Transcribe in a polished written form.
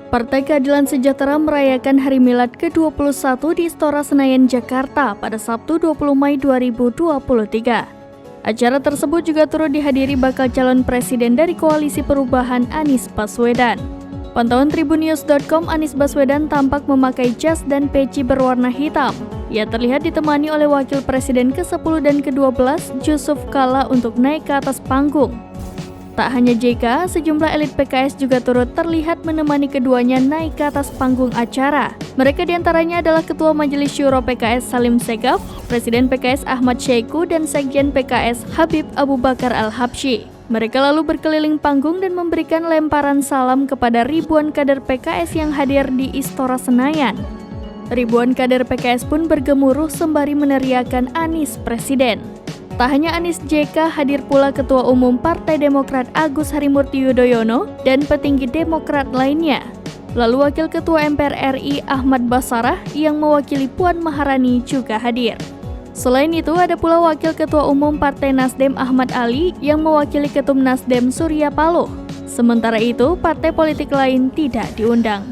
Partai Keadilan Sejahtera merayakan Hari Milad ke-21 di Istora Senayan, Jakarta pada Sabtu 20 Mei 2023. Acara tersebut juga turut dihadiri bakal calon presiden dari Koalisi Perubahan Anies Baswedan. Pantauan Tribunnews.com, Anies Baswedan tampak memakai jas dan peci berwarna hitam. Ia terlihat ditemani oleh Wakil Presiden ke-10 dan ke-12, Yusuf Kala untuk naik ke atas panggung. Tak hanya JK, sejumlah elit PKS juga turut terlihat menemani keduanya naik ke atas panggung acara. Mereka diantaranya adalah Ketua Majelis Syuro PKS Salim Segaf, Presiden PKS Ahmad Syeku, dan Sekjen PKS Habib Abu Bakar Al-Habsyi. Mereka lalu berkeliling panggung dan memberikan lemparan salam kepada ribuan kader PKS yang hadir di Istora Senayan. Ribuan kader PKS pun bergemuruh sembari meneriakan Anies Presiden. Tak hanya Anies, JK hadir pula Ketua Umum Partai Demokrat Agus Harimurti Yudhoyono dan petinggi Demokrat lainnya. Lalu Wakil Ketua MPR RI Ahmad Basarah yang mewakili Puan Maharani juga hadir. Selain itu ada pula Wakil Ketua Umum Partai Nasdem Ahmad Ali yang mewakili Ketum Nasdem Surya Paloh. Sementara itu partai politik lain tidak diundang.